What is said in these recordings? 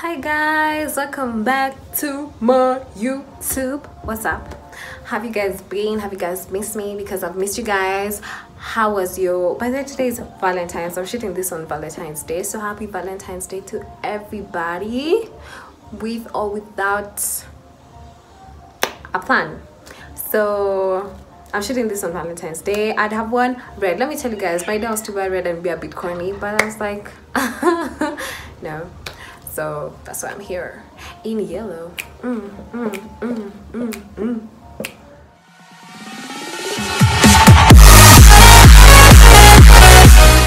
Hi guys, welcome back to my YouTube. What's up? Have you guys been? Have you guys missed me? Because I've missed you guys. How was your, by the way, today is Valentine's. I'm shooting this on Valentine's Day, so happy Valentine's Day to everybody, with or without a plan. So I'm shooting this on Valentine's Day. I'd have one red. Let me tell you guys, my day was to wear red and be a bit corny, but I was like no. So that's why I'm here in yellow.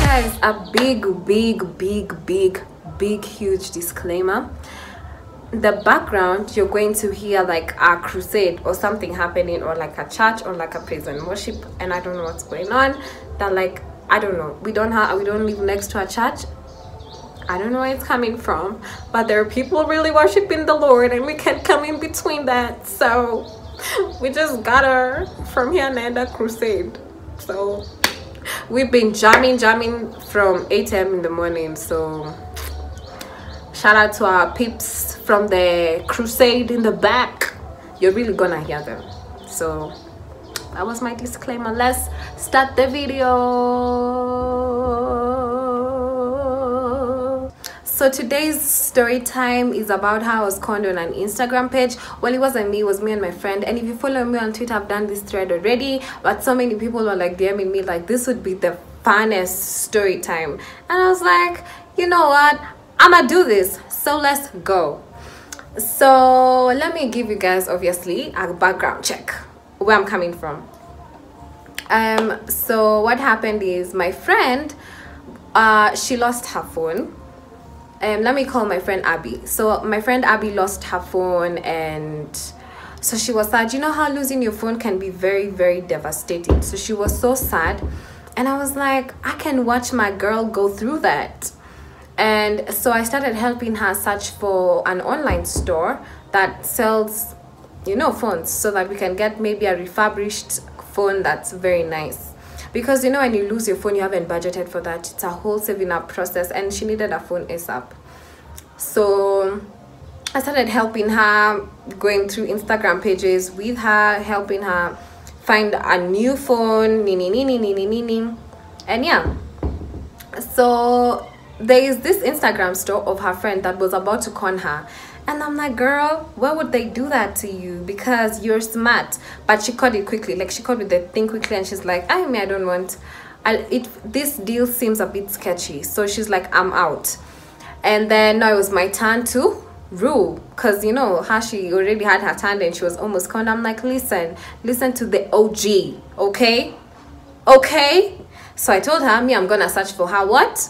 Guys, a big huge disclaimer. The background, you're going to hear like a crusade or something happening, or like a church, or like a praise and worship, and I don't know what's going on. That, like, I don't know, we don't live next to a church. I don't know where it's coming from, but there are people really worshiping the Lord, and we can't come in between that. So we just gotta from here and end a crusade. So we've been jamming from 8 a.m. in the morning. So shout out to our peeps from the crusade in the back. You're really gonna hear them. So that was my disclaimer. Let's start the video. So today's story time is about how I was conned on an Instagram page. Well, it wasn't me, it was me and my friend. And if you follow me on Twitter, I've done this thread already, but so many people were like DMing me like this would be the funnest story time. And I was like, you know what, I'ma do this, so let's go. So let me give you guys obviously a background check where I'm coming from. So what happened is my friend, she lost her phone. Let me call my friend Abby. So my friend Abby lost her phone, and so she was sad. You know how losing your phone can be very, very devastating. So she was so sad, and I was like, I can watch my girl go through that. And so I started helping her search for an online store that sells, you know, phones, so that we can get maybe a refurbished phone that's very nice. Because, you know, when you lose your phone, you haven't budgeted for that. It's a whole saving up process, and she needed a phone ASAP. So I started helping her, going through Instagram pages with her, helping her find a new phone, and yeah. So there is this Instagram store of her friend that was about to con her. And I'm like, girl, why would they do that to you? Because you're smart. But she caught it quickly. Like, she caught with the thing quickly, and she's like, I don't want this deal seems a bit sketchy. So she's like, I'm out. And then now it was my turn to rule, because you know how she already had her turn and she was almost conned. I'm like, listen to the OG, okay? So I told her, me, I'm gonna search for her what?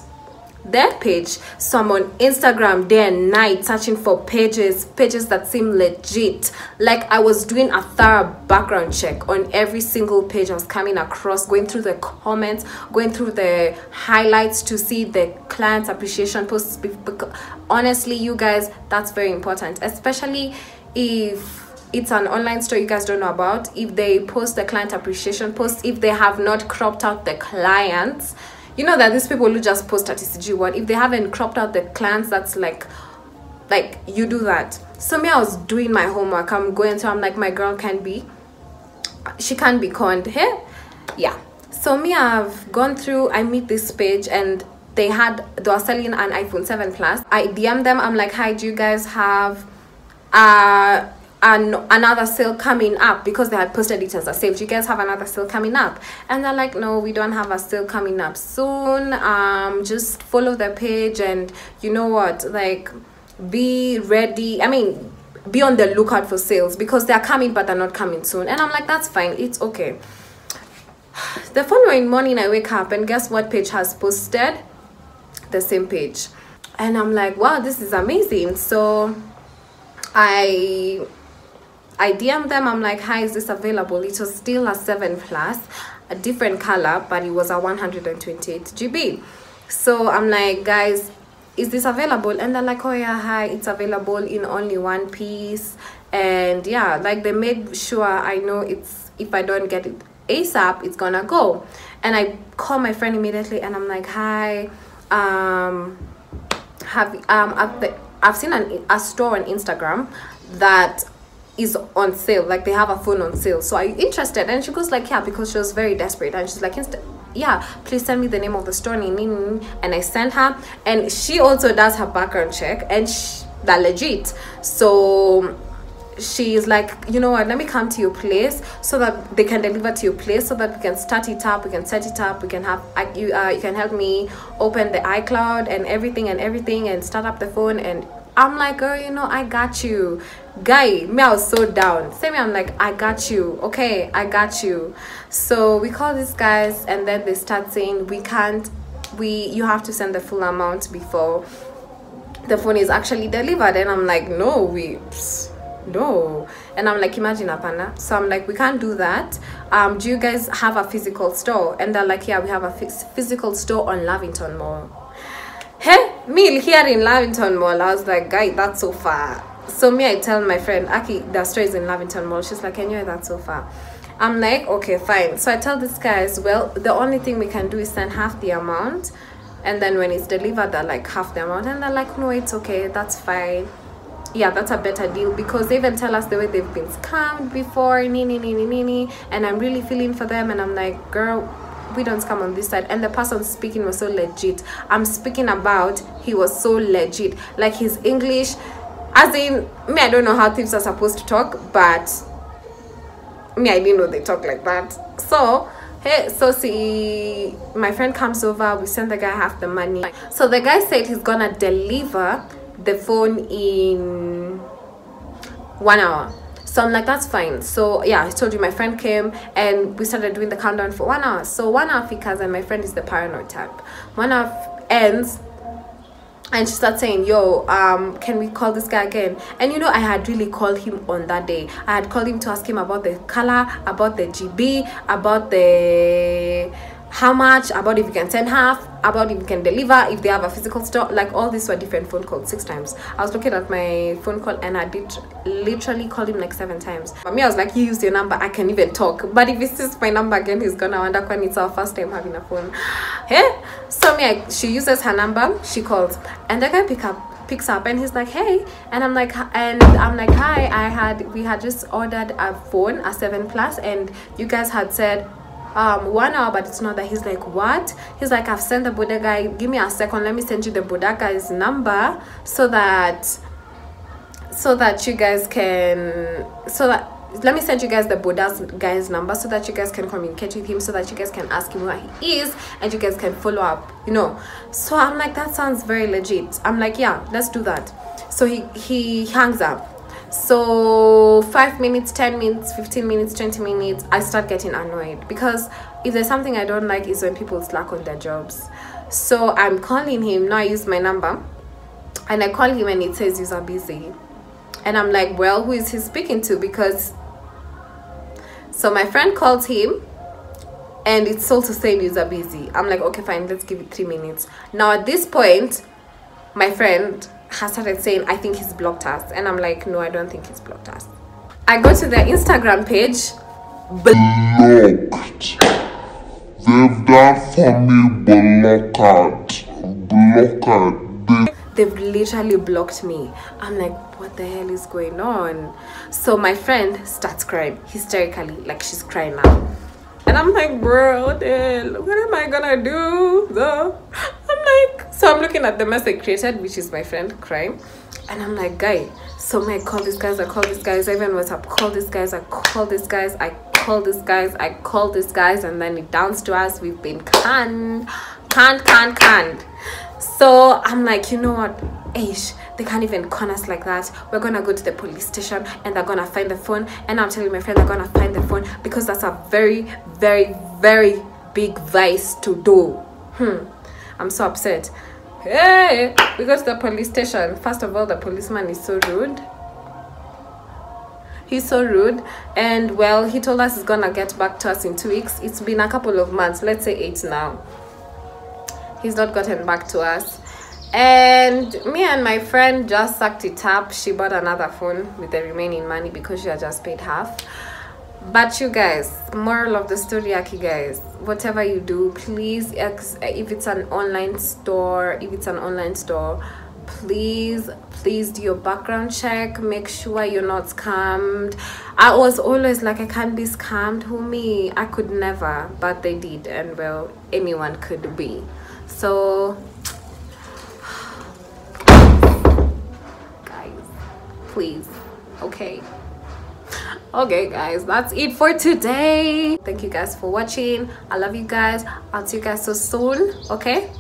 Their page. So I'm on Instagram day and night searching for pages that seem legit. Like, I was doing a thorough background check on every single page I was coming across, going through the comments, going through the highlights to see the client's appreciation posts. Honestly, you guys, that's very important, especially if it's an online store you guys don't know about. If they post the client appreciation post, if they have not cropped out the clients, you know that these people who just post at TCG one, if they haven't cropped out the clients, that's like you do that. So me, I was doing my homework. I'm going to, I'm like, my girl she can't be conned here. Yeah. So me, I've gone through, I meet this page, and they were selling an iPhone 7 Plus. I DM them, I'm like, hi, do you guys have another sale coming up? Because they had posted it as a sale. Do you guys have another sale coming up? And they're like, no, we don't have a sale coming up soon. Just follow the page, and you know what, like, be ready. I mean, be on the lookout for sales, because they're coming but they're not coming soon. And I'm like, that's fine, it's okay. The following morning I wake up, and guess what page has posted? The same page. And I'm like, wow, this is amazing. So I DM'd them. I'm like, hi, is this available? It was still a 7 Plus, a different color, but it was a 128 GB. So I'm like, guys, is this available? And they're like, oh yeah, hi, it's available in only one piece. And yeah, like, they made sure I know it's, if I don't get it ASAP, it's gonna go. And I call my friend immediately, and I'm like, hi, I've seen a store on Instagram that is on sale, like they have a phone on sale. So are you interested? And she goes like, yeah, because she was very desperate, and she's like, yeah, please send me the name of the store. And I sent her, and she also does her background check, and they're legit. So she's like, you know what, let me come to your place so that they can deliver to your place, so that we can start it up, we can set it up, we can have you can help me open the iCloud and everything and start up the phone. And I'm like, girl, you know, I got you, guy. Me, I was so down. Same, I'm like, I got you, okay, I got you. So we call these guys, and then they start saying, you have to send the full amount before the phone is actually delivered. And I'm like, no, no. And I'm like, imagine, apana. So I'm like, we can't do that. Do you guys have a physical store? And they're like, yeah, we have a physical store on Lavington Mall. Hey, me here in Lavington Mall, I was like, guy, that's so far. So me, I tell my friend, Aki, the store is in Lavington Mall. She's like, anyway, that's so far. I'm like, okay, fine. So I tell this guys, well, the only thing we can do is send half the amount, and then when it's delivered, they're like half the amount. And they're like, no, it's okay, that's fine. Yeah, that's a better deal, because they even tell us the way they've been scammed before, and I'm really feeling for them. And I'm like, girl, we don't scam on this side. And the person speaking was so legit. I'm speaking about, he was so legit, like his English, as in, me, I don't know how thieves are supposed to talk, but me, I didn't know they talk like that. So hey, so see, my friend comes over, we send the guy half the money. So the guy said he's gonna deliver the phone in 1 hour. So I'm like, that's fine. So yeah, I told you, my friend came and we started doing the countdown for 1 hour. So 1 hour because, and my friend is the paranoid type. 1 hour ends, and she starts saying, yo, can we call this guy again? And you know, I had really called him on that day. I had called him to ask him about the color, about the GB, about the how much, about if you can send half, about if you can deliver, if they have a physical store. Like, all these were different phone calls, 6 times. I was looking at my phone call, and I did literally call him like 7 times. For me, I was like, you use your number, I can even talk. But if he sees my number again, he's gonna wonder when it's our first time having a phone. Hey, so she uses her number, she calls, and the guy picks up, and he's like, hey. And I'm like, hi, we had just ordered a phone, a 7 Plus, and you guys had said 1 hour, but it's not that. He's like, what? He's like, I've sent the Buddha guy, give me a second, let me send you the Buddha guy's number, so that you guys can, let me send you guys the Buddha guy's number, so that you guys can communicate with him, so that you guys can ask him where he is, and you guys can follow up, you know. So I'm like, that sounds very legit. I'm like, yeah, let's do that. So he hangs up. So 5 minutes, 10 minutes, 15 minutes, 20 minutes, I start getting annoyed, because if there's something I don't like is when people slack on their jobs. So I'm calling him. Now I use my number, and I call him, and it says user busy. And I'm like, well, who is he speaking to? Because so my friend calls him, and it's also saying user busy. I'm like, okay, fine, let's give it 3 minutes. Now at this point, my friend has started saying, I think he's blocked us. And I'm like, no, I don't think he's blocked us. I go to their Instagram page. Blocked. They've done for me blocked. They've literally blocked me. I'm like, what the hell is going on? So my friend starts crying hysterically, like she's crying now. And I'm like, bro, what the hell? What am I gonna do though? I'm like, so I'm looking at the mess they created, which is my friend crying. And I'm like, guy, so I call these guys, I even WhatsApp, call these guys, I call these guys, and then it downs to us, we've been canned. So I'm like, you know what, Aish, they can't even con us like that. We're gonna go to the police station, and they're gonna find the phone. And I'm telling my friend, they're gonna find the phone, because that's a very, very, very big vice to do. I'm so upset. Hey, we go to the police station. First of all, the policeman is so rude. He's so rude. And well, he told us he's gonna get back to us in 2 weeks. It's been a couple of months, let's say 8 now. He's not gotten back to us. And me and my friend just sucked it up. She bought another phone with the remaining money, because she had just paid half. But you guys, moral of the story, Aki guys, whatever you do, please, if it's an online store, please do your background check. Make sure you're not scammed. I was always like, I can't be scammed. Who me? I could never, but they did, and well, anyone could be. So guys, please, okay guys, that's it for today. Thank you guys for watching. I love you guys. I'll see you guys so soon. Okay.